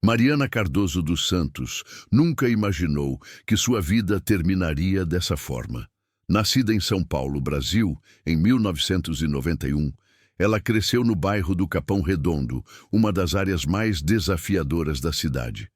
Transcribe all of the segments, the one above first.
Mariana Cardoso dos Santos nunca imaginou que sua vida terminaria dessa forma. Nascida em São Paulo, Brasil, em 1991, ela cresceu no bairro do Capão Redondo, uma das áreas mais desafiadoras da cidade.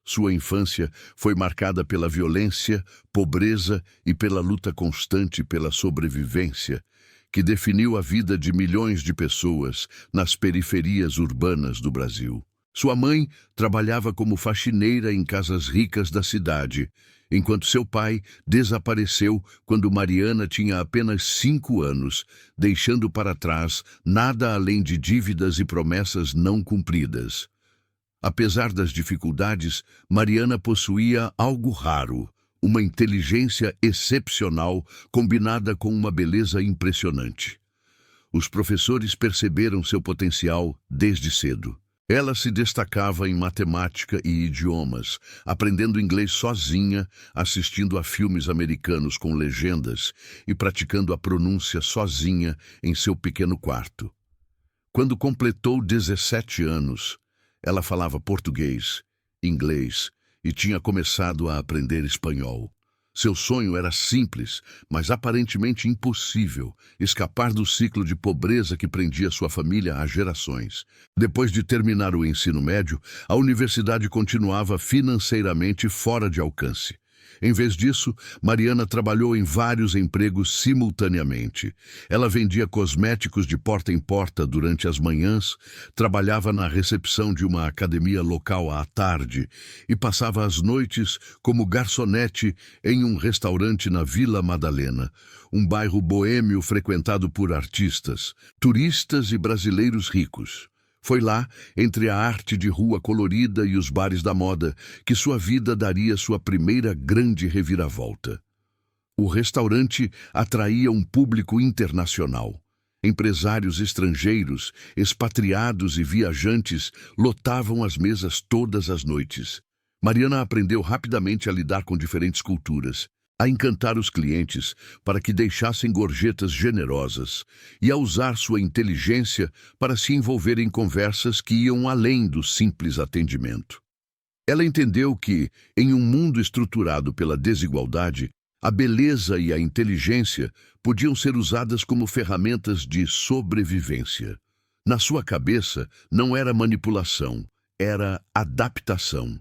Sua infância foi marcada pela violência, pobreza e pela luta constante pela sobrevivência, que definiu a vida de milhões de pessoas nas periferias urbanas do Brasil. Sua mãe trabalhava como faxineira em casas ricas da cidade, enquanto seu pai desapareceu quando Mariana tinha apenas 5 anos, deixando para trás nada além de dívidas e promessas não cumpridas. Apesar das dificuldades, Mariana possuía algo raro, uma inteligência excepcional combinada com uma beleza impressionante. Os professores perceberam seu potencial desde cedo. Ela se destacava em matemática e idiomas, aprendendo inglês sozinha, assistindo a filmes americanos com legendas e praticando a pronúncia sozinha em seu pequeno quarto. Quando completou 17 anos, ela falava português, inglês e tinha começado a aprender espanhol. Seu sonho era simples, mas aparentemente impossível, escapar do ciclo de pobreza que prendia sua família há gerações. Depois de terminar o ensino médio, a universidade continuava financeiramente fora de alcance. Em vez disso, Mariana trabalhou em vários empregos simultaneamente. Ela vendia cosméticos de porta em porta durante as manhãs, trabalhava na recepção de uma academia local à tarde e passava as noites como garçonete em um restaurante na Vila Madalena, um bairro boêmio frequentado por artistas, turistas e brasileiros ricos. Foi lá, entre a arte de rua colorida e os bares da moda, que sua vida daria sua primeira grande reviravolta. O restaurante atraía um público internacional. Empresários estrangeiros, expatriados e viajantes lotavam as mesas todas as noites. Mariana aprendeu rapidamente a lidar com diferentes culturas, a encantar os clientes para que deixassem gorjetas generosas e a usar sua inteligência para se envolver em conversas que iam além do simples atendimento. Ela entendeu que, em um mundo estruturado pela desigualdade, a beleza e a inteligência podiam ser usadas como ferramentas de sobrevivência. Na sua cabeça, não era manipulação, era adaptação.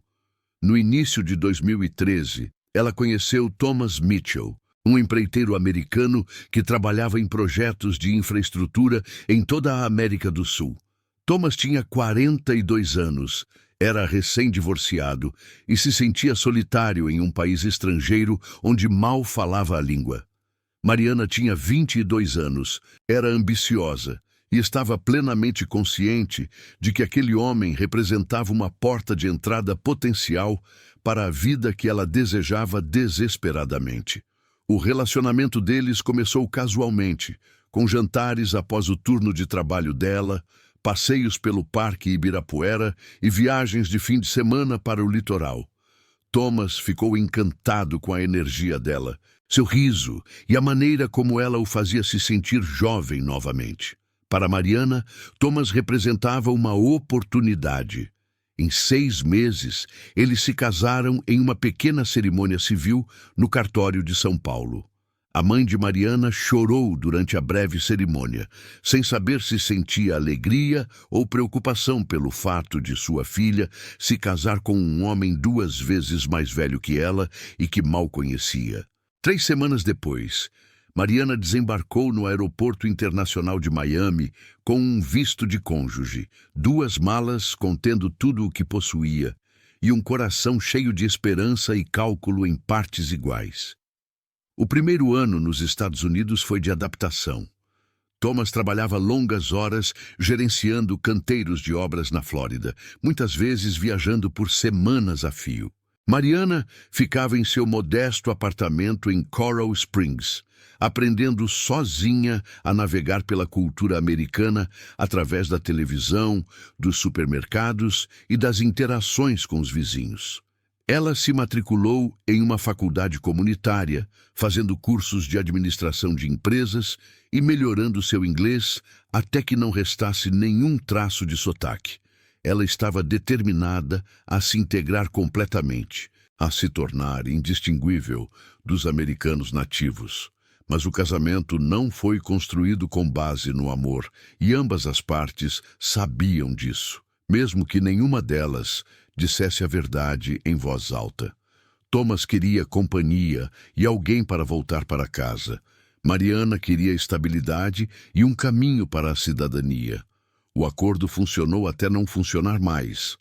No início de 2013, ela conheceu Thomas Mitchell, um empreiteiro americano que trabalhava em projetos de infraestrutura em toda a América do Sul. Thomas tinha 42 anos, era recém-divorciado e se sentia solitário em um país estrangeiro onde mal falava a língua. Mariana tinha 22 anos, era ambiciosa e estava plenamente consciente de que aquele homem representava uma porta de entrada potencial para a vida que ela desejava desesperadamente. O relacionamento deles começou casualmente, com jantares após o turno de trabalho dela, passeios pelo Parque Ibirapuera e viagens de fim de semana para o litoral. Thomas ficou encantado com a energia dela, seu riso e a maneira como ela o fazia se sentir jovem novamente. Para Mariana, Thomas representava uma oportunidade. Em 6 meses, eles se casaram em uma pequena cerimônia civil no cartório de São Paulo. A mãe de Mariana chorou durante a breve cerimônia, sem saber se sentia alegria ou preocupação pelo fato de sua filha se casar com um homem 2 vezes mais velho que ela e que mal conhecia. 3 semanas depois, Mariana desembarcou no Aeroporto Internacional de Miami com um visto de cônjuge, 2 malas contendo tudo o que possuía e um coração cheio de esperança e cálculo em partes iguais. O primeiro ano nos Estados Unidos foi de adaptação. Thomas trabalhava longas horas gerenciando canteiros de obras na Flórida, muitas vezes viajando por semanas a fio. Mariana ficava em seu modesto apartamento em Coral Springs, aprendendo sozinha a navegar pela cultura americana através da televisão, dos supermercados e das interações com os vizinhos. Ela se matriculou em uma faculdade comunitária, fazendo cursos de administração de empresas e melhorando seu inglês até que não restasse nenhum traço de sotaque. Ela estava determinada a se integrar completamente, a se tornar indistinguível dos americanos nativos. Mas o casamento não foi construído com base no amor, e ambas as partes sabiam disso, mesmo que nenhuma delas dissesse a verdade em voz alta. Thomas queria companhia e alguém para voltar para casa. Mariana queria estabilidade e um caminho para a cidadania. O acordo funcionou até não funcionar mais.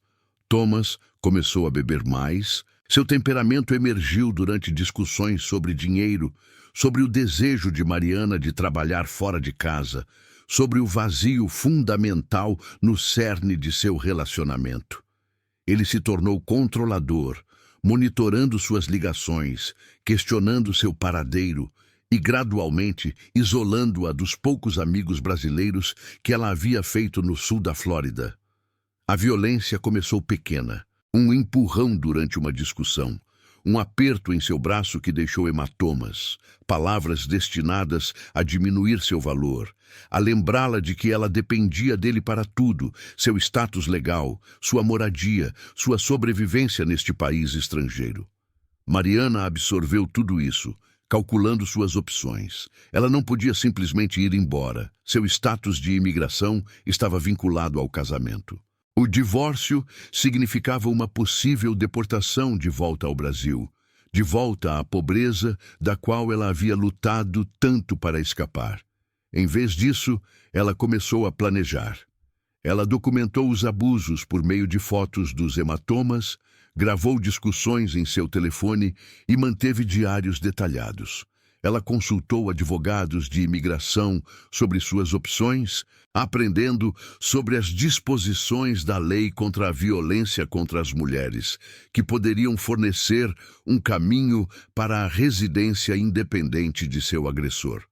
Thomas começou a beber mais. Seu temperamento emergiu durante discussões sobre dinheiro, sobre o desejo de Mariana de trabalhar fora de casa, sobre o vazio fundamental no cerne de seu relacionamento. Ele se tornou controlador, monitorando suas ligações, questionando seu paradeiro e, gradualmente, isolando-a dos poucos amigos brasileiros que ela havia feito no sul da Flórida. A violência começou pequena, um empurrão durante uma discussão, um aperto em seu braço que deixou hematomas, palavras destinadas a diminuir seu valor, a lembrá-la de que ela dependia dele para tudo, seu status legal, sua moradia, sua sobrevivência neste país estrangeiro. Mariana absorveu tudo isso, calculando suas opções. Ela não podia simplesmente ir embora. Seu status de imigração estava vinculado ao casamento. O divórcio significava uma possível deportação de volta ao Brasil, de volta à pobreza da qual ela havia lutado tanto para escapar. Em vez disso, ela começou a planejar. Ela documentou os abusos por meio de fotos dos hematomas, gravou discussões em seu telefone e manteve diários detalhados. Ela consultou advogados de imigração sobre suas opções, aprendendo sobre as disposições da lei contra a violência contra as mulheres, que poderiam fornecer um caminho para a residência independente de seu agressor.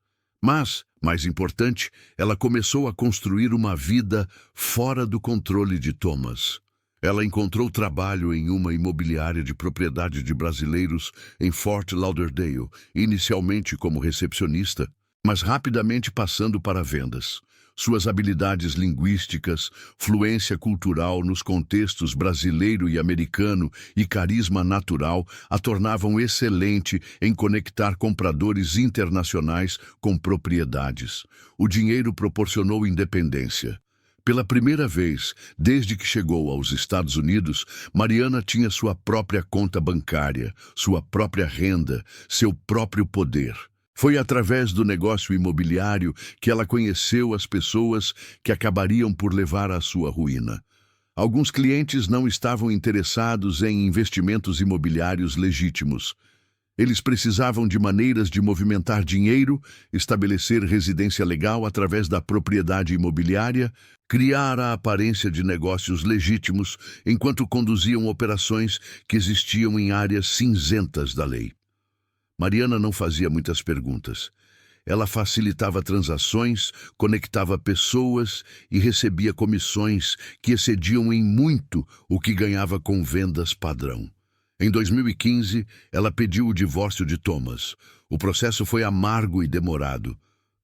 Mas, mais importante, ela começou a construir uma vida fora do controle de Thomas. Ela encontrou trabalho em uma imobiliária de propriedade de brasileiros em Fort Lauderdale, inicialmente como recepcionista, mas rapidamente passando para vendas. Suas habilidades linguísticas, fluência cultural nos contextos brasileiro e americano e carisma natural a tornavam excelente em conectar compradores internacionais com propriedades. O dinheiro proporcionou independência. Pela primeira vez, desde que chegou aos Estados Unidos, Mariana tinha sua própria conta bancária, sua própria renda, seu próprio poder. Foi através do negócio imobiliário que ela conheceu as pessoas que acabariam por levar à sua ruína. Alguns clientes não estavam interessados em investimentos imobiliários legítimos. Eles precisavam de maneiras de movimentar dinheiro, estabelecer residência legal através da propriedade imobiliária, criar a aparência de negócios legítimos enquanto conduziam operações que existiam em áreas cinzentas da lei. Mariana não fazia muitas perguntas. Ela facilitava transações, conectava pessoas e recebia comissões que excediam em muito o que ganhava com vendas padrão. Em 2015, ela pediu o divórcio de Thomas. O processo foi amargo e demorado.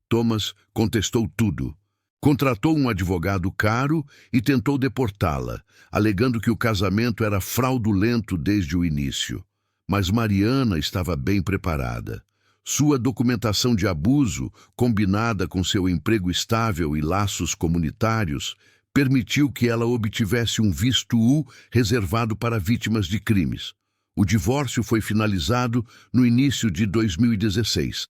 Thomas contestou tudo. Contratou um advogado caro e tentou deportá-la, alegando que o casamento era fraudulento desde o início. Mas Mariana estava bem preparada. Sua documentação de abuso, combinada com seu emprego estável e laços comunitários, permitiu que ela obtivesse um visto U reservado para vítimas de crimes. O divórcio foi finalizado no início de 2016.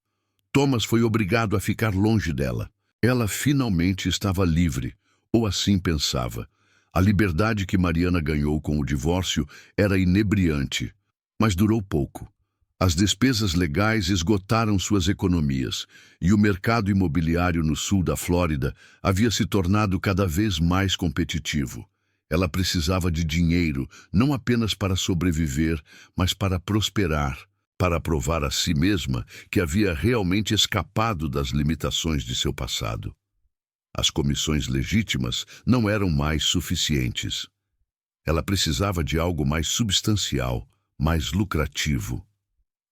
Thomas foi obrigado a ficar longe dela. Ela finalmente estava livre, ou assim pensava. A liberdade que Mariana ganhou com o divórcio era inebriante, mas durou pouco. As despesas legais esgotaram suas economias, e o mercado imobiliário no sul da Flórida havia se tornado cada vez mais competitivo. Ela precisava de dinheiro, não apenas para sobreviver, mas para prosperar, para provar a si mesma que havia realmente escapado das limitações de seu passado. As comissões legítimas não eram mais suficientes. Ela precisava de algo mais substancial, mais lucrativo.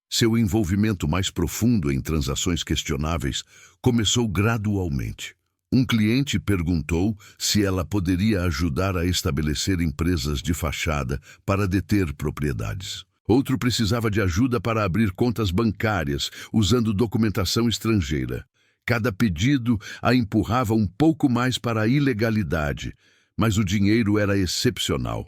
Seu envolvimento mais profundo em transações questionáveis começou gradualmente. Um cliente perguntou se ela poderia ajudar a estabelecer empresas de fachada para deter propriedades. Outro precisava de ajuda para abrir contas bancárias usando documentação estrangeira. Cada pedido a empurrava um pouco mais para a ilegalidade, mas o dinheiro era excepcional.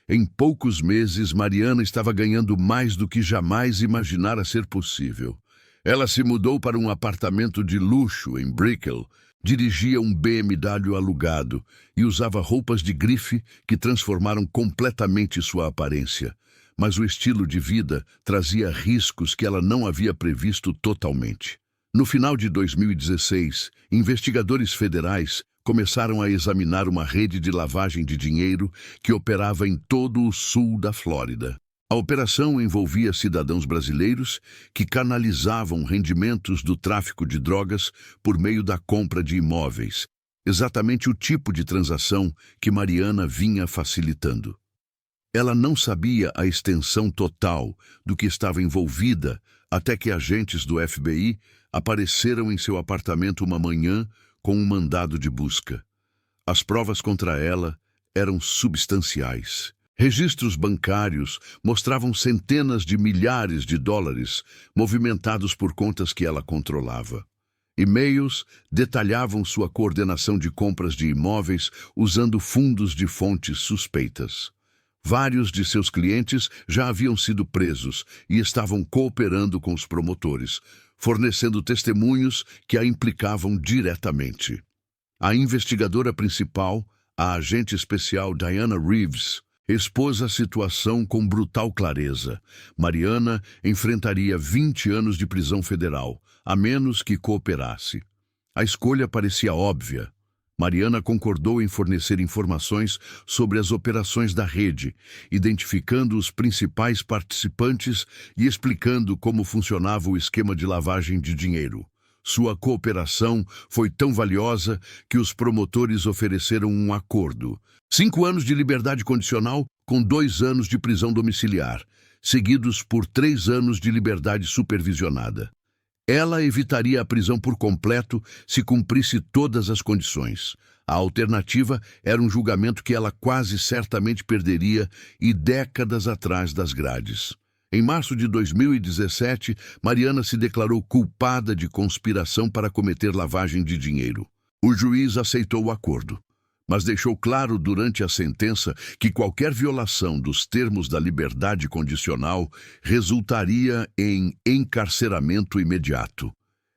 Em poucos meses, Mariana estava ganhando mais do que jamais imaginara ser possível. Ela se mudou para um apartamento de luxo em Brickell, dirigia um BMW alugado e usava roupas de grife que transformaram completamente sua aparência. Mas o estilo de vida trazia riscos que ela não havia previsto totalmente. No final de 2016, investigadores federais começaram a examinar uma rede de lavagem de dinheiro que operava em todo o sul da Flórida. A operação envolvia cidadãos brasileiros que canalizavam rendimentos do tráfico de drogas por meio da compra de imóveis, exatamente o tipo de transação que Mariana vinha facilitando. Ela não sabia a extensão total do que estava envolvida até que agentes do FBI apareceram em seu apartamento uma manhã com um mandado de busca. As provas contra ela eram substanciais. Registros bancários mostravam centenas de milhares de dólares movimentados por contas que ela controlava. E-mails detalhavam sua coordenação de compras de imóveis usando fundos de fontes suspeitas. Vários de seus clientes já haviam sido presos e estavam cooperando com os promotores, fornecendo testemunhos que a implicavam diretamente. A investigadora principal, a agente especial Diana Reeves, expôs a situação com brutal clareza. Mariana enfrentaria 20 anos de prisão federal, a menos que cooperasse. A escolha parecia óbvia. Mariana concordou em fornecer informações sobre as operações da rede, identificando os principais participantes e explicando como funcionava o esquema de lavagem de dinheiro. Sua cooperação foi tão valiosa que os promotores ofereceram um acordo: 5 anos de liberdade condicional com 2 anos de prisão domiciliar, seguidos por 3 anos de liberdade supervisionada. Ela evitaria a prisão por completo se cumprisse todas as condições. A alternativa era um julgamento que ela quase certamente perderia e décadas atrás das grades. Em março de 2017, Mariana se declarou culpada de conspiração para cometer lavagem de dinheiro. O juiz aceitou o acordo, mas deixou claro durante a sentença que qualquer violação dos termos da liberdade condicional resultaria em encarceramento imediato.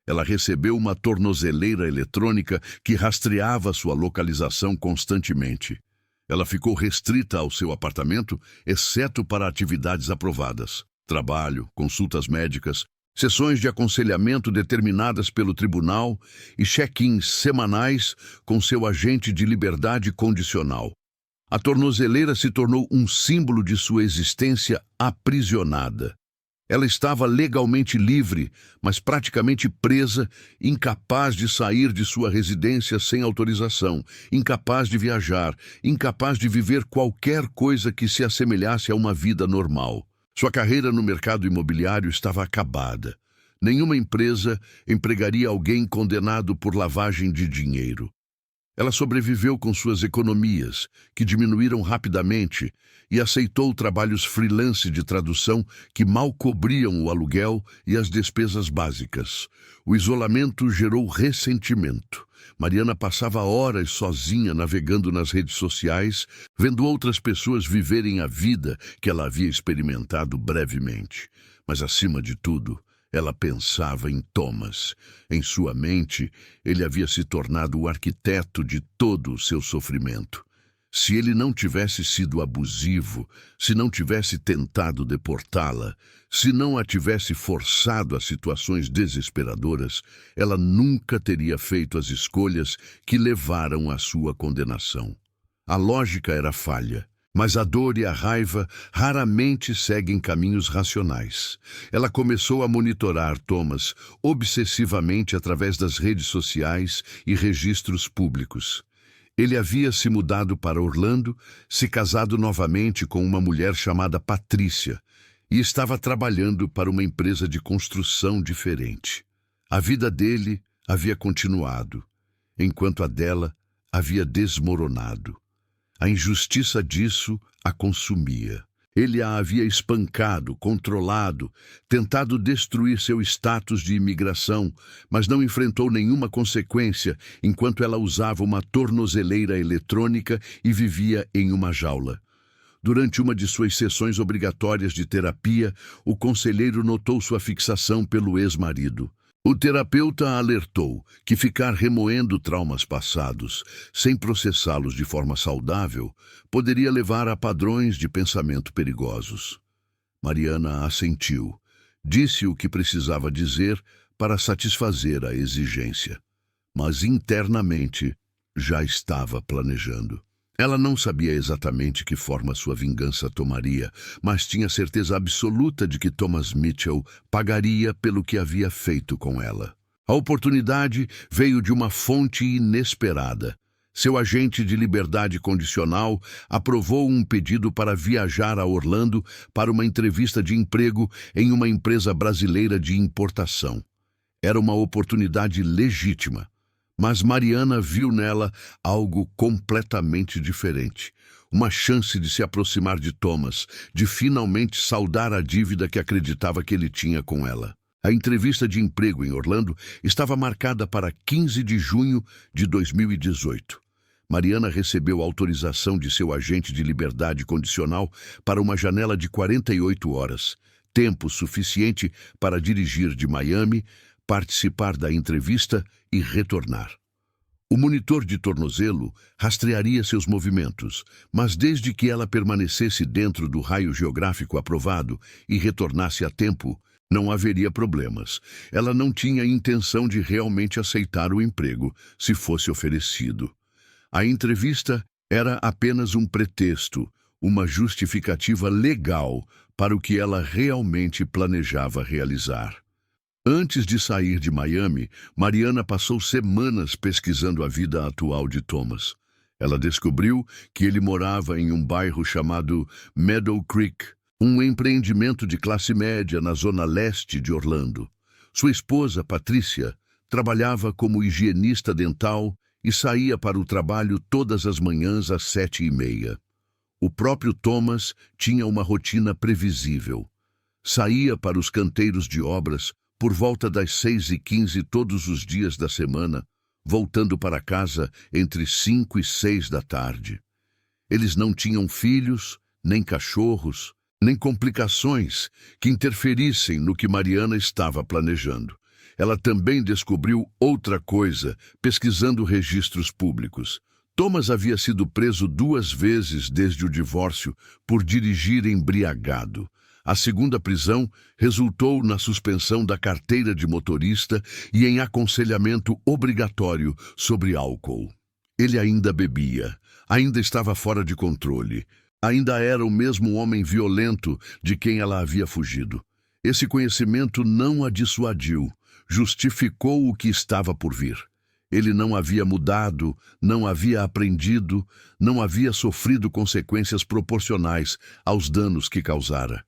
Ela recebeu uma tornozeleira eletrônica que rastreava sua localização constantemente. Ela ficou restrita ao seu apartamento, exceto para atividades aprovadas: trabalho, consultas médicas, sessões de aconselhamento determinadas pelo tribunal e check-ins semanais com seu agente de liberdade condicional. A tornozeleira se tornou um símbolo de sua existência aprisionada. Ela estava legalmente livre, mas praticamente presa, incapaz de sair de sua residência sem autorização, incapaz de viajar, incapaz de viver qualquer coisa que se assemelhasse a uma vida normal. Sua carreira no mercado imobiliário estava acabada. Nenhuma empresa empregaria alguém condenado por lavagem de dinheiro. Ela sobreviveu com suas economias, que diminuíram rapidamente, e aceitou trabalhos freelance de tradução que mal cobriam o aluguel e as despesas básicas. O isolamento gerou ressentimento. Mariana passava horas sozinha navegando nas redes sociais, vendo outras pessoas viverem a vida que ela havia experimentado brevemente. Mas, acima de tudo, ela pensava em Thomas. Em sua mente, ele havia se tornado o arquiteto de todo o seu sofrimento. Se ele não tivesse sido abusivo, se não tivesse tentado deportá-la, se não a tivesse forçado a situações desesperadoras, ela nunca teria feito as escolhas que levaram à sua condenação. A lógica era falha, mas a dor e a raiva raramente seguem caminhos racionais. Ela começou a monitorar Thomas obsessivamente através das redes sociais e registros públicos. Ele havia se mudado para Orlando, se casado novamente com uma mulher chamada Patrícia e estava trabalhando para uma empresa de construção diferente. A vida dele havia continuado. enquanto a dela havia desmoronado. A injustiça disso a consumia. Ele a havia espancado, controlado, tentado destruir seu status de imigração, mas não enfrentou nenhuma consequência enquanto ela usava uma tornozeleira eletrônica e vivia em uma jaula. Durante uma de suas sessões obrigatórias de terapia, o conselheiro notou sua fixação pelo ex-marido. O terapeuta alertou que ficar remoendo traumas passados, sem processá-los de forma saudável, poderia levar a padrões de pensamento perigosos. Mariana assentiu. Disse o que precisava dizer para satisfazer a exigência. Mas internamente já estava planejando. Ela não sabia exatamente que forma sua vingança tomaria, mas tinha certeza absoluta de que Thomas Mitchell pagaria pelo que havia feito com ela. A oportunidade veio de uma fonte inesperada. Seu agente de liberdade condicional aprovou um pedido para viajar a Orlando para uma entrevista de emprego em uma empresa brasileira de importação. Era uma oportunidade legítima. Mas Mariana viu nela algo completamente diferente. Uma chance de se aproximar de Thomas, de finalmente saldar a dívida que acreditava que ele tinha com ela. A entrevista de emprego em Orlando estava marcada para 15 de junho de 2018. Mariana recebeu autorização de seu agente de liberdade condicional para uma janela de 48 horas, tempo suficiente para dirigir de Miami, participar da entrevista e retornar. O monitor de tornozelo rastrearia seus movimentos, mas desde que ela permanecesse dentro do raio geográfico aprovado e retornasse a tempo, não haveria problemas. Ela não tinha intenção de realmente aceitar o emprego, se fosse oferecido. A entrevista era apenas um pretexto, uma justificativa legal para o que ela realmente planejava realizar. Antes de sair de Miami, Mariana passou semanas pesquisando a vida atual de Thomas. Ela descobriu que ele morava em um bairro chamado Meadow Creek, um empreendimento de classe média na zona leste de Orlando. Sua esposa, Patrícia, trabalhava como higienista dental e saía para o trabalho todas as manhãs às 7h30. O próprio Thomas tinha uma rotina previsível. Saía para os canteiros de obras por volta das 6h15 todos os dias da semana, voltando para casa entre 5 e 6 da tarde. Eles não tinham filhos, nem cachorros, nem complicações que interferissem no que Mariana estava planejando. Ela também descobriu outra coisa, pesquisando registros públicos. Thomas havia sido preso 2 vezes desde o divórcio por dirigir embriagado. A segunda prisão resultou na suspensão da carteira de motorista e em aconselhamento obrigatório sobre álcool. Ele ainda bebia, ainda estava fora de controle, ainda era o mesmo homem violento de quem ela havia fugido. Esse conhecimento não a dissuadiu, justificou o que estava por vir. Ele não havia mudado, não havia aprendido, não havia sofrido consequências proporcionais aos danos que causara.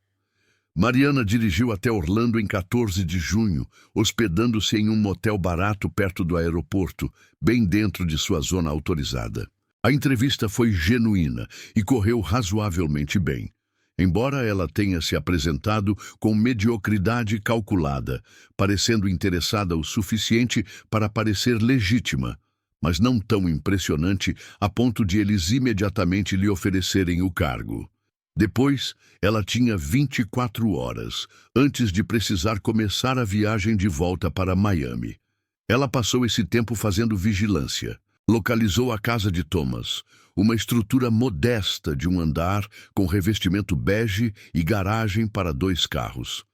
Mariana dirigiu até Orlando em 14 de junho, hospedando-se em um motel barato perto do aeroporto, bem dentro de sua zona autorizada. A entrevista foi genuína e correu razoavelmente bem. Embora ela tenha se apresentado com mediocridade calculada, parecendo interessada o suficiente para parecer legítima, mas não tão impressionante a ponto de eles imediatamente lhe oferecerem o cargo. Depois, ela tinha 24 horas, antes de precisar começar a viagem de volta para Miami. Ela passou esse tempo fazendo vigilância. Localizou a casa de Thomas, uma estrutura modesta de um andar com revestimento bege e garagem para 2 carros.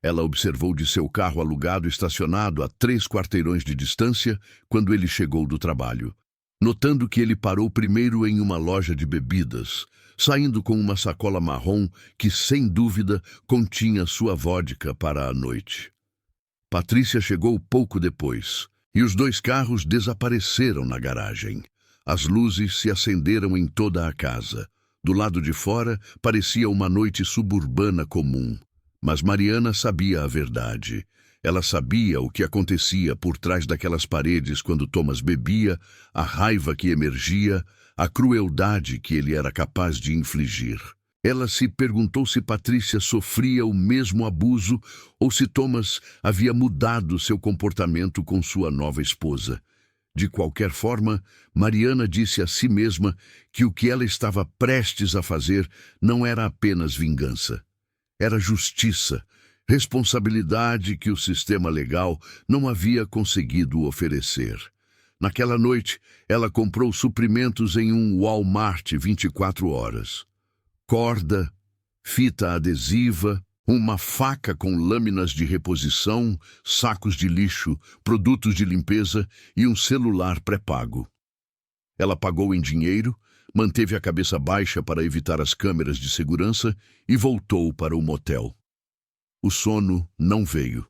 Ela observou de seu carro alugado estacionado a 3 quarteirões de distância quando ele chegou do trabalho, notando que ele parou primeiro em uma loja de bebidas, saindo com uma sacola marrom que, sem dúvida, continha sua vodka para a noite. Patrícia chegou pouco depois, e os 2 carros desapareceram na garagem. As luzes se acenderam em toda a casa. Do lado de fora, parecia uma noite suburbana comum. Mas Mariana sabia a verdade. Ela sabia o que acontecia por trás daquelas paredes quando Thomas bebia, a raiva que emergia, a crueldade que ele era capaz de infligir. Ela se perguntou se Patrícia sofria o mesmo abuso ou se Thomas havia mudado seu comportamento com sua nova esposa. De qualquer forma, Mariana disse a si mesma que o que ela estava prestes a fazer não era apenas vingança. Era justiça, responsabilidade que o sistema legal não havia conseguido oferecer. Naquela noite, ela comprou suprimentos em um Walmart 24 horas. Corda, fita adesiva, uma faca com lâminas de reposição, sacos de lixo, produtos de limpeza e um celular pré-pago. Ela pagou em dinheiro, manteve a cabeça baixa para evitar as câmeras de segurança e voltou para o motel. O sono não veio.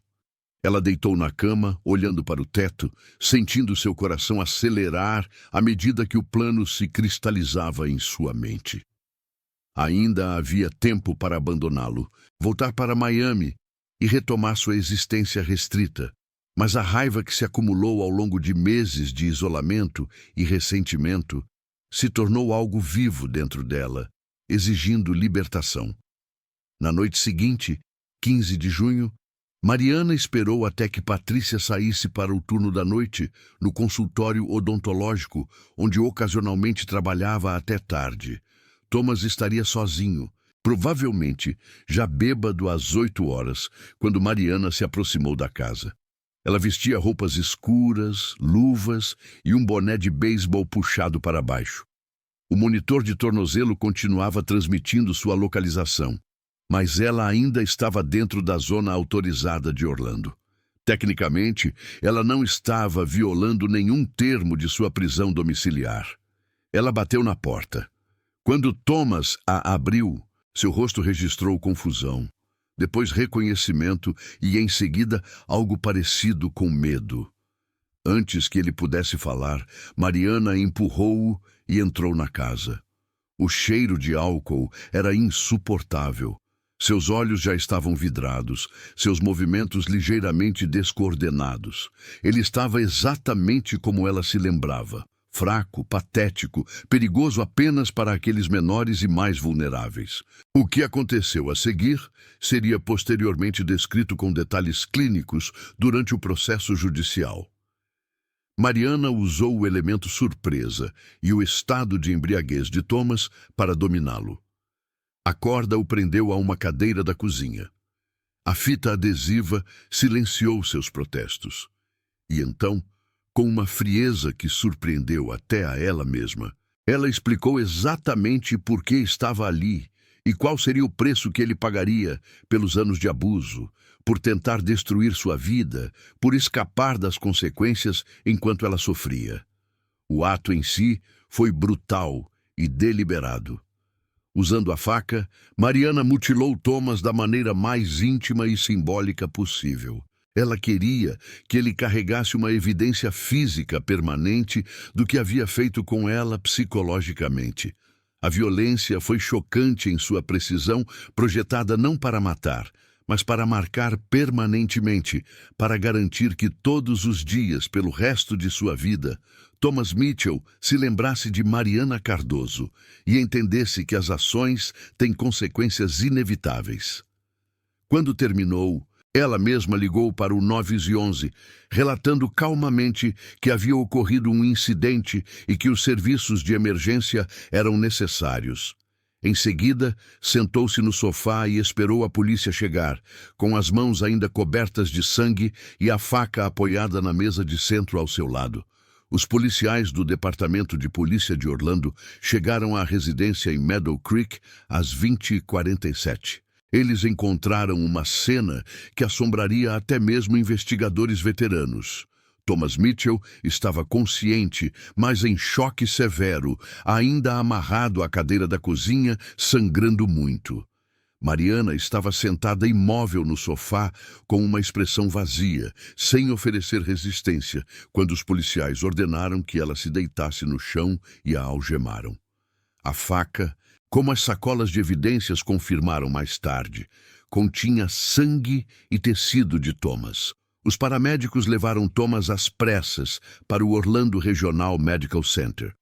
Ela deitou na cama, olhando para o teto, sentindo seu coração acelerar à medida que o plano se cristalizava em sua mente. Ainda havia tempo para abandoná-lo, voltar para Miami e retomar sua existência restrita. Mas a raiva que se acumulou ao longo de meses de isolamento e ressentimento se tornou algo vivo dentro dela, exigindo libertação. Na noite seguinte, 15 de junho, Mariana esperou até que Patrícia saísse para o turno da noite no consultório odontológico, onde ocasionalmente trabalhava até tarde. Thomas estaria sozinho, provavelmente já bêbado às 8 horas, quando Mariana se aproximou da casa. Ela vestia roupas escuras, luvas e um boné de beisebol puxado para baixo. O monitor de tornozelo continuava transmitindo sua localização, mas ela ainda estava dentro da zona autorizada de Orlando. Tecnicamente, ela não estava violando nenhum termo de sua prisão domiciliar. Ela bateu na porta. Quando Thomas a abriu, seu rosto registrou confusão, depois reconhecimento e, em seguida, algo parecido com medo. Antes que ele pudesse falar, Mariana empurrou-o e entrou na casa. O cheiro de álcool era insuportável. Seus olhos já estavam vidrados, seus movimentos ligeiramente descoordenados. Ele estava exatamente como ela se lembrava. Fraco, patético, perigoso apenas para aqueles menores e mais vulneráveis. O que aconteceu a seguir seria posteriormente descrito com detalhes clínicos durante o processo judicial. Mariana usou o elemento surpresa e o estado de embriaguez de Thomas para dominá-lo. A corda o prendeu a uma cadeira da cozinha. A fita adesiva silenciou seus protestos. E então, com uma frieza que surpreendeu até a ela mesma, ela explicou exatamente por que estava ali e qual seria o preço que ele pagaria pelos anos de abuso, por tentar destruir sua vida, por escapar das consequências enquanto ela sofria. O ato em si foi brutal e deliberado. Usando a faca, Mariana mutilou Thomas da maneira mais íntima e simbólica possível. Ela queria que ele carregasse uma evidência física permanente do que havia feito com ela psicologicamente. A violência foi chocante em sua precisão, projetada não para matar, mas para marcar permanentemente, para garantir que todos os dias, pelo resto de sua vida, Thomas Mitchell se lembrasse de Mariana Cardoso e entendesse que as ações têm consequências inevitáveis. Quando terminou, ela mesma ligou para o 911, relatando calmamente que havia ocorrido um incidente e que os serviços de emergência eram necessários. Em seguida, sentou-se no sofá e esperou a polícia chegar, com as mãos ainda cobertas de sangue e a faca apoiada na mesa de centro ao seu lado. Os policiais do Departamento de Polícia de Orlando chegaram à residência em Meadow Creek às 20h47. Eles encontraram uma cena que assombraria até mesmo investigadores veteranos. Thomas Mitchell estava consciente, mas em choque severo, ainda amarrado à cadeira da cozinha, sangrando muito. Mariana estava sentada imóvel no sofá, com uma expressão vazia, sem oferecer resistência, quando os policiais ordenaram que ela se deitasse no chão e a algemaram. A faca, Como as sacolas de evidências confirmaram mais tarde, continha sangue e tecido de Thomas. Os paramédicos levaram Thomas às pressas para o Orlando Regional Medical Center,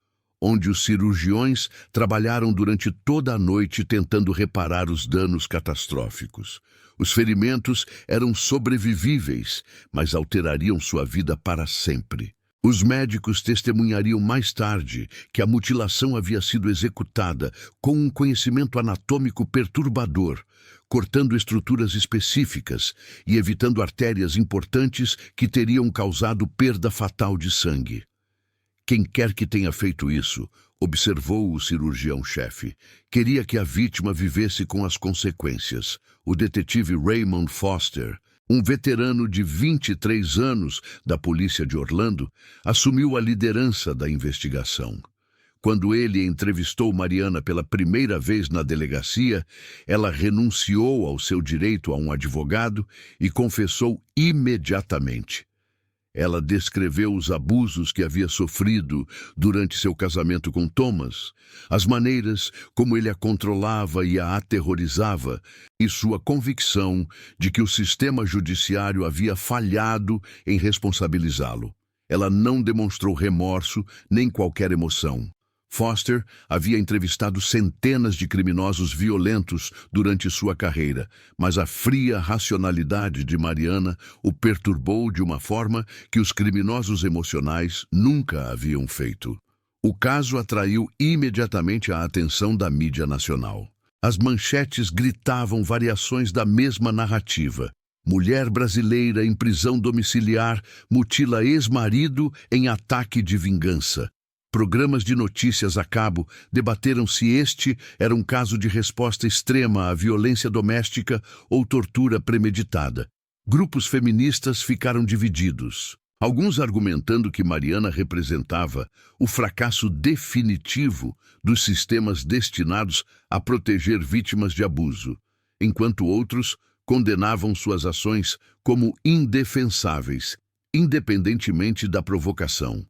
onde os cirurgiões trabalharam durante toda a noite tentando reparar os danos catastróficos. Os ferimentos eram sobrevivíveis, mas alterariam sua vida para sempre. Os médicos testemunhariam mais tarde que a mutilação havia sido executada com um conhecimento anatômico perturbador, cortando estruturas específicas e evitando artérias importantes que teriam causado perda fatal de sangue. Quem quer que tenha feito isso, observou o cirurgião-chefe, queria que a vítima vivesse com as consequências. O detetive Raymond Foster, um veterano de 23 anos da polícia de Orlando, assumiu a liderança da investigação. Quando ele entrevistou Mariana pela primeira vez na delegacia, ela renunciou ao seu direito a um advogado e confessou imediatamente. Ela descreveu os abusos que havia sofrido durante seu casamento com Thomas, as maneiras como ele a controlava e a aterrorizava, e sua convicção de que o sistema judiciário havia falhado em responsabilizá-lo. Ela não demonstrou remorso nem qualquer emoção. Foster havia entrevistado centenas de criminosos violentos durante sua carreira, mas a fria racionalidade de Mariana o perturbou de uma forma que os criminosos emocionais nunca haviam feito. O caso atraiu imediatamente a atenção da mídia nacional. As manchetes gritavam variações da mesma narrativa. Mulher brasileira em prisão domiciliar mutila ex-marido em ataque de vingança. Programas de notícias a cabo debateram se este era um caso de resposta extrema à violência doméstica ou tortura premeditada. Grupos feministas ficaram divididos, alguns argumentando que Mariana representava o fracasso definitivo dos sistemas destinados a proteger vítimas de abuso, enquanto outros condenavam suas ações como indefensáveis, independentemente da provocação.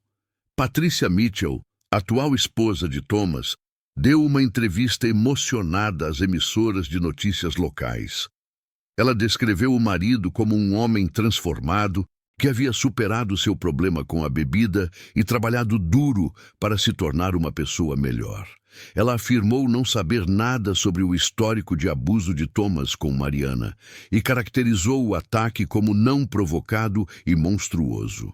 Patricia Mitchell, atual esposa de Thomas, deu uma entrevista emocionada às emissoras de notícias locais. Ela descreveu o marido como um homem transformado que havia superado seu problema com a bebida e trabalhado duro para se tornar uma pessoa melhor. Ela afirmou não saber nada sobre o histórico de abuso de Thomas com Mariana e caracterizou o ataque como não provocado e monstruoso.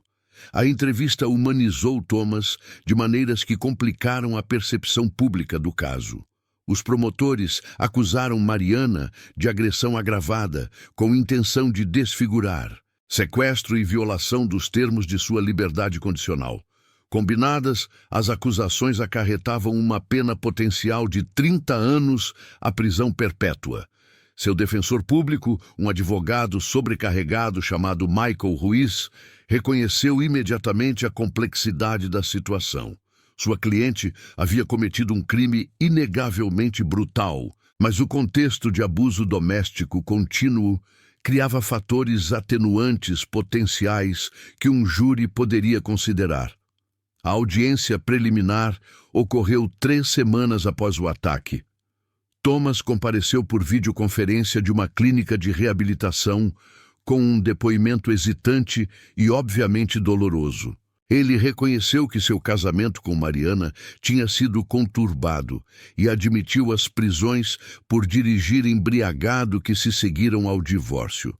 A entrevista humanizou Thomas de maneiras que complicaram a percepção pública do caso. Os promotores acusaram Mariana de agressão agravada com intenção de desfigurar, sequestro e violação dos termos de sua liberdade condicional. Combinadas, as acusações acarretavam uma pena potencial de 30 anos à prisão perpétua. Seu defensor público, um advogado sobrecarregado chamado Michael Ruiz, reconheceu imediatamente a complexidade da situação. Sua cliente havia cometido um crime inegavelmente brutal, mas o contexto de abuso doméstico contínuo criava fatores atenuantes potenciais que um júri poderia considerar. A audiência preliminar ocorreu 3 semanas após o ataque. Thomas compareceu por videoconferência de uma clínica de reabilitação com um depoimento hesitante e obviamente doloroso. Ele reconheceu que seu casamento com Mariana tinha sido conturbado e admitiu as prisões por dirigir embriagado que se seguiram ao divórcio.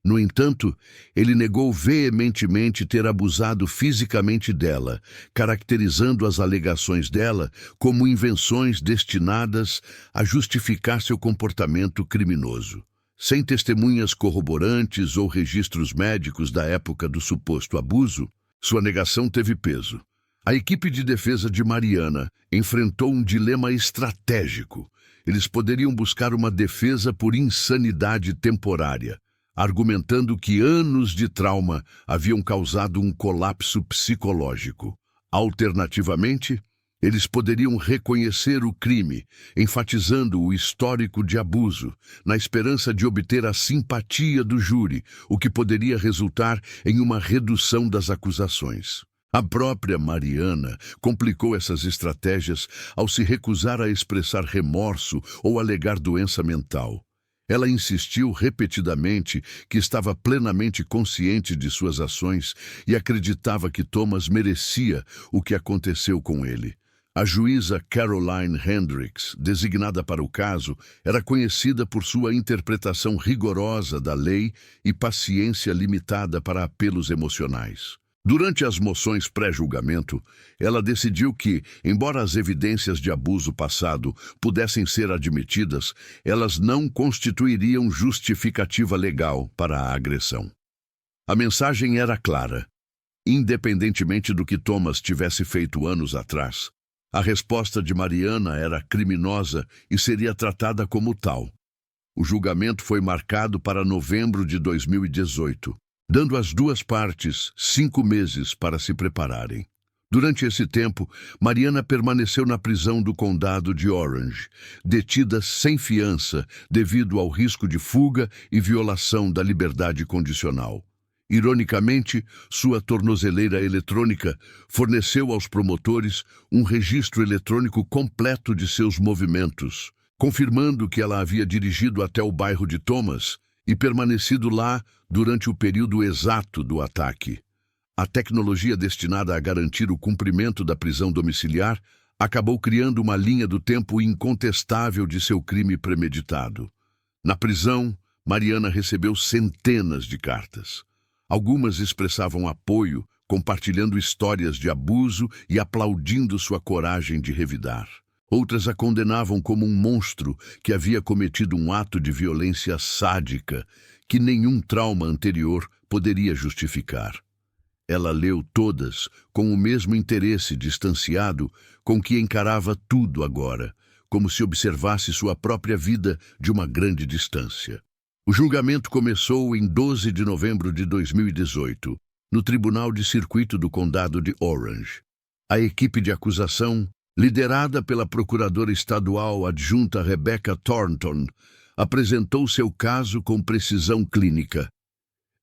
No entanto, ele negou veementemente ter abusado fisicamente dela, caracterizando as alegações dela como invenções destinadas a justificar seu comportamento criminoso. Sem testemunhas corroborantes ou registros médicos da época do suposto abuso, sua negação teve peso. A equipe de defesa de Mariana enfrentou um dilema estratégico. Eles poderiam buscar uma defesa por insanidade temporária, argumentando que anos de trauma haviam causado um colapso psicológico. Alternativamente, eles poderiam reconhecer o crime, enfatizando o histórico de abuso, na esperança de obter a simpatia do júri, o que poderia resultar em uma redução das acusações. A própria Mariana complicou essas estratégias ao se recusar a expressar remorso ou alegar doença mental. Ela insistiu repetidamente que estava plenamente consciente de suas ações e acreditava que Thomas merecia o que aconteceu com ele. A juíza Caroline Hendricks, designada para o caso, era conhecida por sua interpretação rigorosa da lei e paciência limitada para apelos emocionais. Durante as moções pré-julgamento, ela decidiu que, embora as evidências de abuso passado pudessem ser admitidas, elas não constituiriam justificativa legal para a agressão. A mensagem era clara. Independentemente do que Thomas tivesse feito anos atrás, a resposta de Mariana era criminosa e seria tratada como tal. O julgamento foi marcado para novembro de 2018. Dando às duas partes 5 meses para se prepararem. Durante esse tempo, Mariana permaneceu na prisão do condado de Orange, detida sem fiança devido ao risco de fuga e violação da liberdade condicional. Ironicamente, sua tornozeleira eletrônica forneceu aos promotores um registro eletrônico completo de seus movimentos, confirmando que ela havia dirigido até o bairro de Thomas e permanecido lá durante o período exato do ataque. A tecnologia destinada a garantir o cumprimento da prisão domiciliar acabou criando uma linha do tempo incontestável de seu crime premeditado. Na prisão, Mariana recebeu centenas de cartas. Algumas expressavam apoio, compartilhando histórias de abuso e aplaudindo sua coragem de revidar. Outras a condenavam como um monstro que havia cometido um ato de violência sádica que nenhum trauma anterior poderia justificar. Ela leu todas com o mesmo interesse distanciado com que encarava tudo agora, como se observasse sua própria vida de uma grande distância. O julgamento começou em 12 de novembro de 2018, no Tribunal de Circuito do Condado de Orange. A equipe de acusação, liderada pela procuradora estadual adjunta Rebecca Thornton, apresentou seu caso com precisão clínica.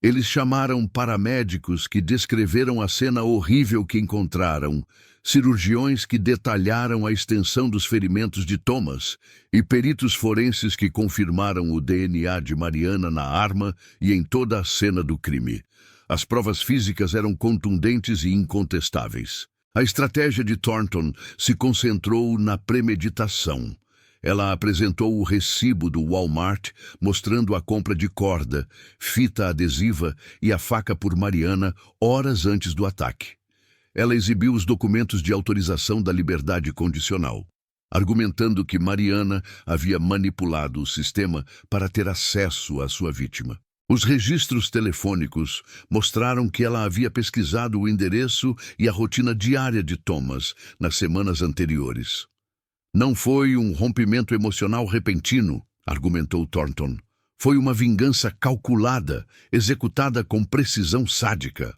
Eles chamaram paramédicos que descreveram a cena horrível que encontraram, cirurgiões que detalharam a extensão dos ferimentos de Thomas e peritos forenses que confirmaram o DNA de Mariana na arma e em toda a cena do crime. As provas físicas eram contundentes e incontestáveis. A estratégia de Thornton se concentrou na premeditação. Ela apresentou o recibo do Walmart, mostrando a compra de corda, fita adesiva e a faca por Mariana horas antes do ataque. Ela exibiu os documentos de autorização da liberdade condicional, argumentando que Mariana havia manipulado o sistema para ter acesso à sua vítima. Os registros telefônicos mostraram que ela havia pesquisado o endereço e a rotina diária de Thomas nas semanas anteriores. Não foi um rompimento emocional repentino, argumentou Thornton. Foi uma vingança calculada, executada com precisão sádica.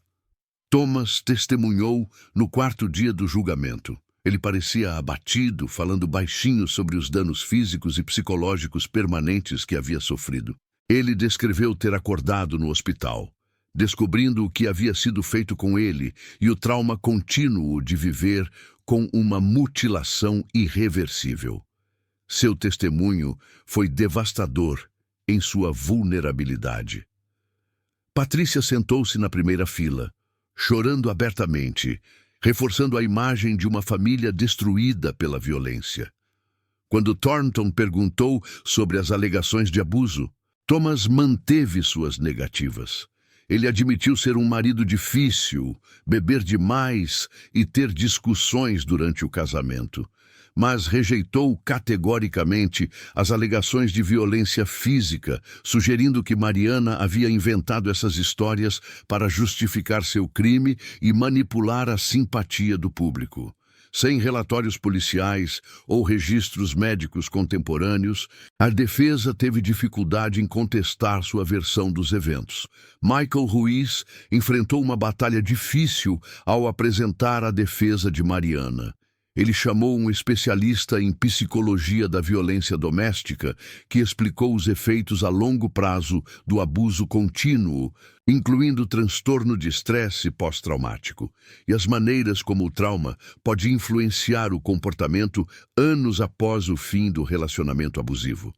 Thomas testemunhou no quarto dia do julgamento. Ele parecia abatido, falando baixinho sobre os danos físicos e psicológicos permanentes que havia sofrido. Ele descreveu ter acordado no hospital, descobrindo o que havia sido feito com ele e o trauma contínuo de viver com uma mutilação irreversível. Seu testemunho foi devastador em sua vulnerabilidade. Patrícia sentou-se na primeira fila, chorando abertamente, reforçando a imagem de uma família destruída pela violência. Quando Thornton perguntou sobre as alegações de abuso, Thomas manteve suas negativas. Ele admitiu ser um marido difícil, beber demais e ter discussões durante o casamento, mas rejeitou categoricamente as alegações de violência física, sugerindo que Mariana havia inventado essas histórias para justificar seu crime e manipular a simpatia do público. Sem relatórios policiais ou registros médicos contemporâneos, a defesa teve dificuldade em contestar sua versão dos eventos. Michael Ruiz enfrentou uma batalha difícil ao apresentar a defesa de Mariana. Ele chamou um especialista em psicologia da violência doméstica que explicou os efeitos a longo prazo do abuso contínuo, incluindo transtorno de estresse pós-traumático, e as maneiras como o trauma pode influenciar o comportamento anos após o fim do relacionamento abusivo.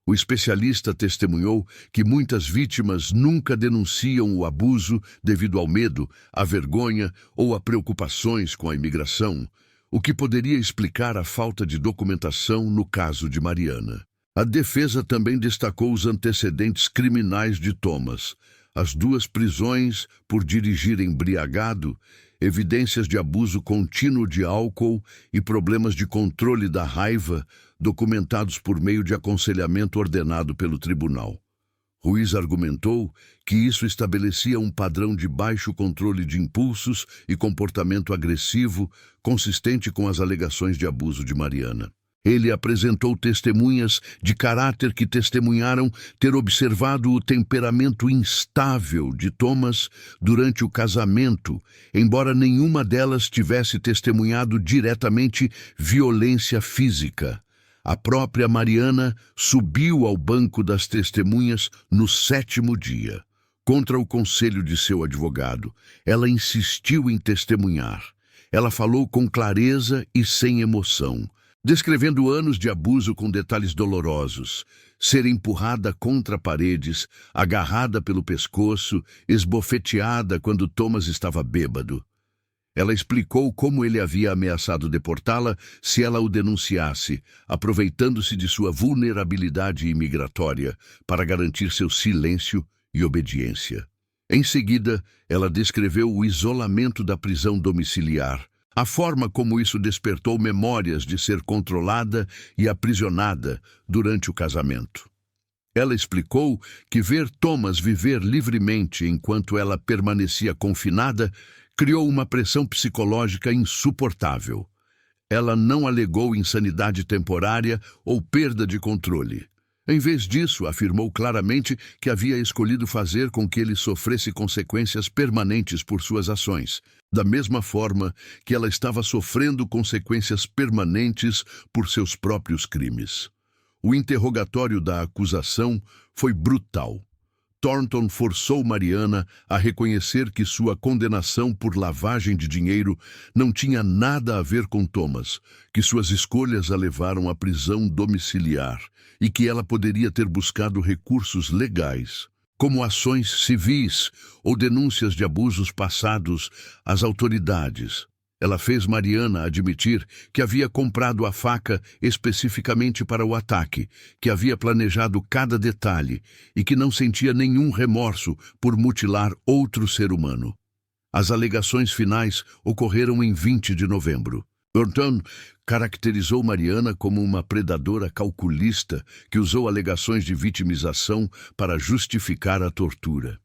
O especialista testemunhou que muitas vítimas nunca denunciam o abuso devido ao medo, à vergonha ou a preocupações com a imigração, o que poderia explicar a falta de documentação no caso de Mariana. A defesa também destacou os antecedentes criminais de Thomas, as 2 prisões por dirigir embriagado, evidências de abuso contínuo de álcool e problemas de controle da raiva, documentados por meio de aconselhamento ordenado pelo tribunal. Ruiz argumentou que isso estabelecia um padrão de baixo controle de impulsos e comportamento agressivo consistente com as alegações de abuso de Mariana. Ele apresentou testemunhas de caráter que testemunharam ter observado o temperamento instável de Thomas durante o casamento, embora nenhuma delas tivesse testemunhado diretamente violência física. A própria Mariana subiu ao banco das testemunhas no 7º dia. Contra o conselho de seu advogado, ela insistiu em testemunhar. Ela falou com clareza e sem emoção, descrevendo anos de abuso com detalhes dolorosos, ser empurrada contra paredes, agarrada pelo pescoço, esbofeteada quando Thomas estava bêbado. Ela explicou como ele havia ameaçado deportá-la se ela o denunciasse, aproveitando-se de sua vulnerabilidade imigratória para garantir seu silêncio e obediência. Em seguida, ela descreveu o isolamento da prisão domiciliar, a forma como isso despertou memórias de ser controlada e aprisionada durante o casamento. Ela explicou que ver Thomas viver livremente enquanto ela permanecia confinada criou uma pressão psicológica insuportável. Ela não alegou insanidade temporária ou perda de controle. Em vez disso, afirmou claramente que havia escolhido fazer com que ele sofresse consequências permanentes por suas ações, da mesma forma que ela estava sofrendo consequências permanentes por seus próprios crimes. O interrogatório da acusação foi brutal. Thornton forçou Mariana a reconhecer que sua condenação por lavagem de dinheiro não tinha nada a ver com Thomas, que suas escolhas a levaram à prisão domiciliar e que ela poderia ter buscado recursos legais, como ações civis ou denúncias de abusos passados às autoridades. Ela fez Mariana admitir que havia comprado a faca especificamente para o ataque, que havia planejado cada detalhe e que não sentia nenhum remorso por mutilar outro ser humano. As alegações finais ocorreram em 20 de novembro. Thornton caracterizou Mariana como uma predadora calculista que usou alegações de vitimização para justificar a tortura.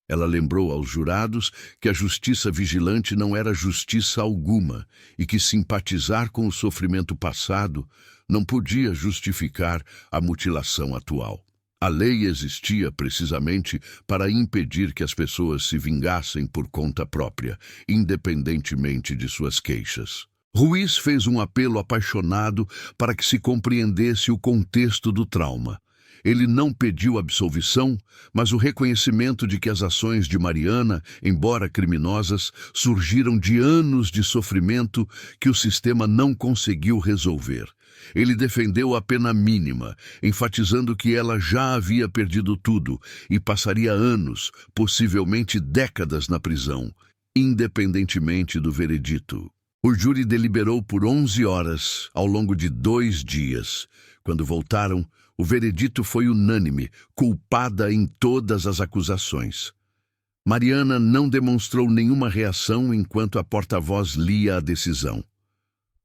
Ela lembrou aos jurados que a justiça vigilante não era justiça alguma e que simpatizar com o sofrimento passado não podia justificar a mutilação atual. A lei existia precisamente para impedir que as pessoas se vingassem por conta própria, independentemente de suas queixas. Ruiz fez um apelo apaixonado para que se compreendesse o contexto do trauma. Ele não pediu absolvição, mas o reconhecimento de que as ações de Mariana, embora criminosas, surgiram de anos de sofrimento que o sistema não conseguiu resolver. Ele defendeu a pena mínima, enfatizando que ela já havia perdido tudo e passaria anos, possivelmente décadas na prisão, independentemente do veredito. O júri deliberou por 11 horas ao longo de 2 dias. Quando voltaram, o veredito foi unânime, culpada em todas as acusações. Mariana não demonstrou nenhuma reação enquanto a porta-voz lia a decisão.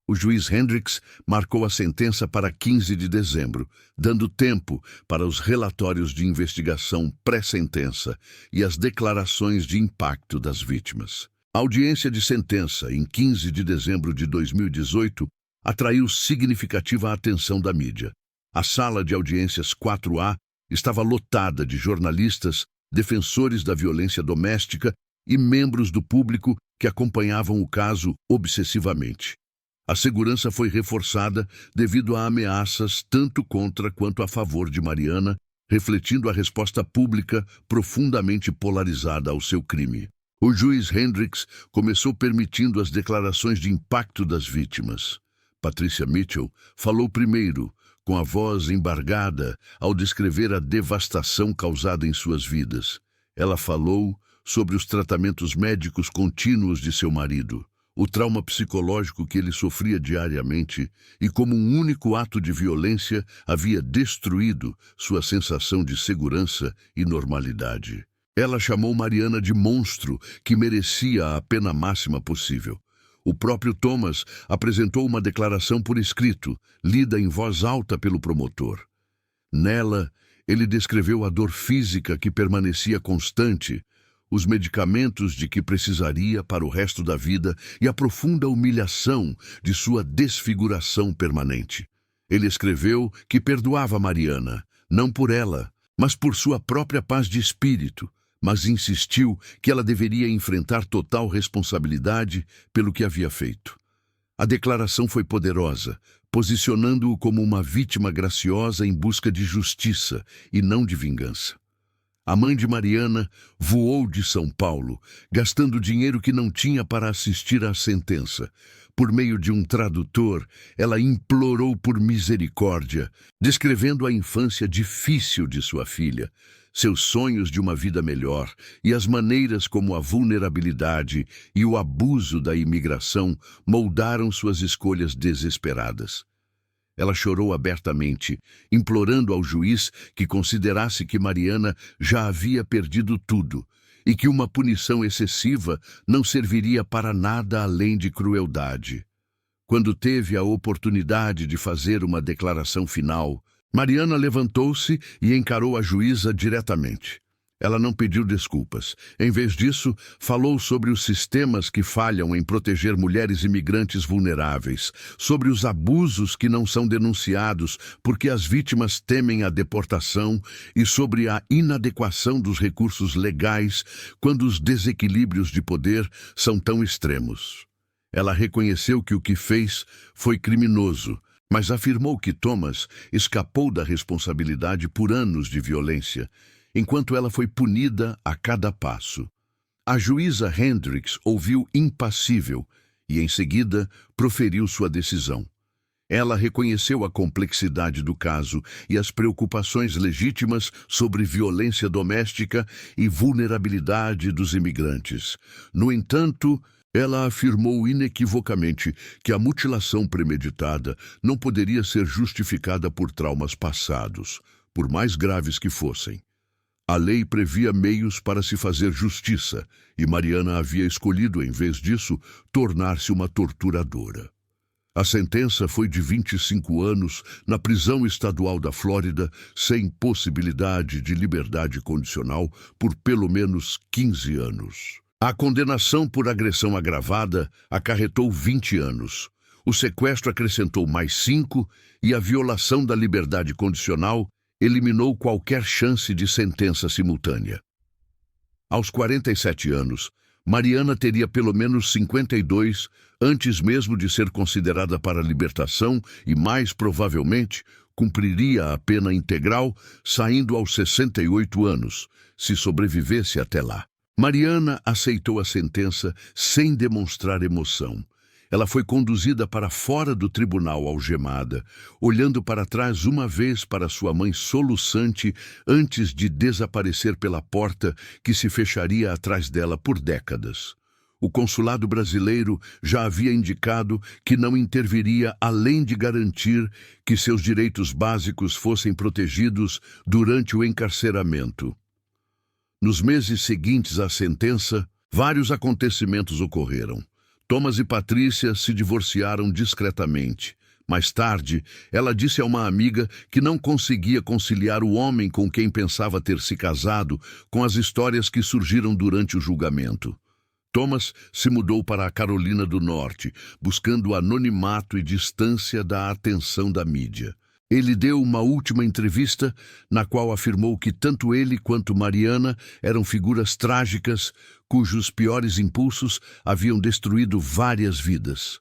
O juiz Hendricks marcou a sentença para 15 de dezembro, dando tempo para os relatórios de investigação pré-sentença e as declarações de impacto das vítimas. A audiência de sentença, em 15 de dezembro de 2018, atraiu significativa atenção da mídia. A sala de audiências 4A estava lotada de jornalistas, defensores da violência doméstica e membros do público que acompanhavam o caso obsessivamente. A segurança foi reforçada devido a ameaças tanto contra quanto a favor de Mariana, refletindo a resposta pública profundamente polarizada ao seu crime. O juiz Hendricks começou permitindo as declarações de impacto das vítimas. Patricia Mitchell falou primeiro, com a voz embargada, ao descrever a devastação causada em suas vidas. Ela falou sobre os tratamentos médicos contínuos de seu marido, o trauma psicológico que ele sofria diariamente e como um único ato de violência havia destruído sua sensação de segurança e normalidade. Ela chamou Mariana de monstro que merecia a pena máxima possível. O próprio Thomas apresentou uma declaração por escrito, lida em voz alta pelo promotor. Nela, ele descreveu a dor física que permanecia constante, os medicamentos de que precisaria para o resto da vida e a profunda humilhação de sua desfiguração permanente. Ele escreveu que perdoava Mariana, não por ela, mas por sua própria paz de espírito, mas insistiu que ela deveria enfrentar total responsabilidade pelo que havia feito. A declaração foi poderosa, posicionando-o como uma vítima graciosa em busca de justiça e não de vingança. A mãe de Mariana voou de São Paulo, gastando dinheiro que não tinha para assistir à sentença. Por meio de um tradutor, ela implorou por misericórdia, descrevendo a infância difícil de sua filha, seus sonhos de uma vida melhor e as maneiras como a vulnerabilidade e o abuso da imigração moldaram suas escolhas desesperadas. Ela chorou abertamente, implorando ao juiz que considerasse que Mariana já havia perdido tudo e que uma punição excessiva não serviria para nada além de crueldade. Quando teve a oportunidade de fazer uma declaração final, Mariana levantou-se e encarou a juíza diretamente. Ela não pediu desculpas. Em vez disso, falou sobre os sistemas que falham em proteger mulheres imigrantes vulneráveis, sobre os abusos que não são denunciados porque as vítimas temem a deportação e sobre a inadequação dos recursos legais quando os desequilíbrios de poder são tão extremos. Ela reconheceu que o que fez foi criminoso, mas afirmou que Thomas escapou da responsabilidade por anos de violência, enquanto ela foi punida a cada passo. A juíza Hendricks ouviu impassível e, em seguida, proferiu sua decisão. Ela reconheceu a complexidade do caso e as preocupações legítimas sobre violência doméstica e vulnerabilidade dos imigrantes. No entanto, ela afirmou inequivocamente que a mutilação premeditada não poderia ser justificada por traumas passados, por mais graves que fossem. A lei previa meios para se fazer justiça, e Mariana havia escolhido, em vez disso, tornar-se uma torturadora. A sentença foi de 25 anos na prisão estadual da Flórida, sem possibilidade de liberdade condicional por pelo menos 15 anos. A condenação por agressão agravada acarretou 20 anos. O sequestro acrescentou mais 5 e a violação da liberdade condicional eliminou qualquer chance de sentença simultânea. Aos 47 anos, Mariana teria pelo menos 52 antes mesmo de ser considerada para libertação e, mais provavelmente, cumpriria a pena integral saindo aos 68 anos, se sobrevivesse até lá. Mariana aceitou a sentença sem demonstrar emoção. Ela foi conduzida para fora do tribunal algemada, olhando para trás uma vez para sua mãe soluçante antes de desaparecer pela porta que se fecharia atrás dela por décadas. O consulado brasileiro já havia indicado que não interviria além de garantir que seus direitos básicos fossem protegidos durante o encarceramento. Nos meses seguintes à sentença, vários acontecimentos ocorreram. Thomas e Patrícia se divorciaram discretamente. Mais tarde, ela disse a uma amiga que não conseguia conciliar o homem com quem pensava ter se casado com as histórias que surgiram durante o julgamento. Thomas se mudou para a Carolina do Norte, buscando anonimato e distância da atenção da mídia. Ele deu uma última entrevista na qual afirmou que tanto ele quanto Mariana eram figuras trágicas cujos piores impulsos haviam destruído várias vidas.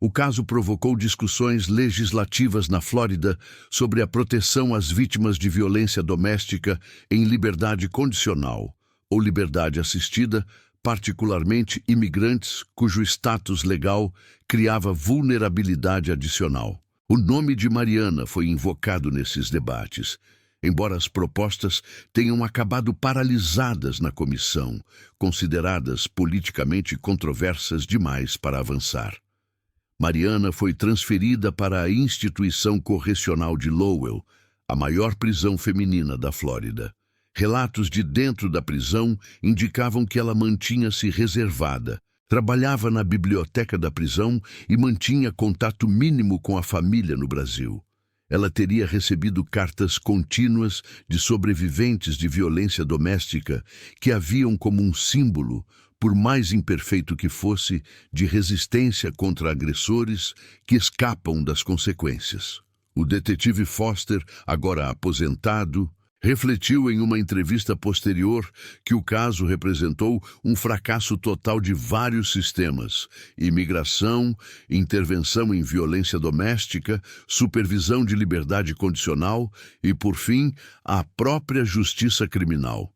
O caso provocou discussões legislativas na Flórida sobre a proteção às vítimas de violência doméstica em liberdade condicional ou liberdade assistida, particularmente imigrantes cujo status legal criava vulnerabilidade adicional. O nome de Mariana foi invocado nesses debates, embora as propostas tenham acabado paralisadas na comissão, consideradas politicamente controversas demais para avançar. Mariana foi transferida para a Instituição Correcional de Lowell, a maior prisão feminina da Flórida. Relatos de dentro da prisão indicavam que ela mantinha-se reservada, trabalhava na biblioteca da prisão e mantinha contato mínimo com a família no Brasil. Ela teria recebido cartas contínuas de sobreviventes de violência doméstica que haviam como um símbolo, por mais imperfeito que fosse, de resistência contra agressores que escapam das consequências. O detetive Foster, agora aposentado, refletiu em uma entrevista posterior que o caso representou um fracasso total de vários sistemas: imigração, intervenção em violência doméstica, supervisão de liberdade condicional e, por fim, a própria justiça criminal.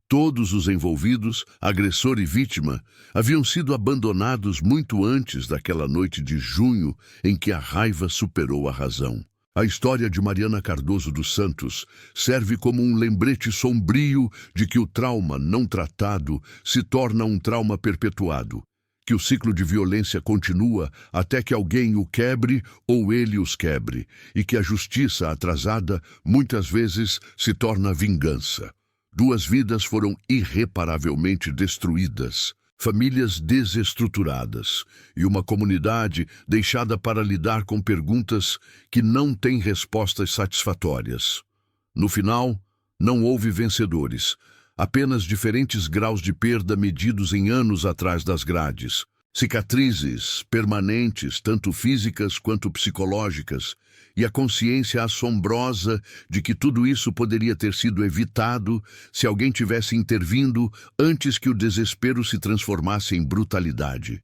Todos os envolvidos, agressor e vítima, haviam sido abandonados muito antes daquela noite de junho em que a raiva superou a razão. A história de Mariana Cardoso dos Santos serve como um lembrete sombrio de que o trauma não tratado se torna um trauma perpetuado, que o ciclo de violência continua até que alguém o quebre ou ele os quebre, e que a justiça atrasada muitas vezes se torna vingança. 2 vidas foram irreparavelmente destruídas, famílias desestruturadas e uma comunidade deixada para lidar com perguntas que não têm respostas satisfatórias. No final, não houve vencedores, apenas diferentes graus de perda medidos em anos atrás das grades. Cicatrizes permanentes, tanto físicas quanto psicológicas, e a consciência assombrosa de que tudo isso poderia ter sido evitado se alguém tivesse intervindo antes que o desespero se transformasse em brutalidade.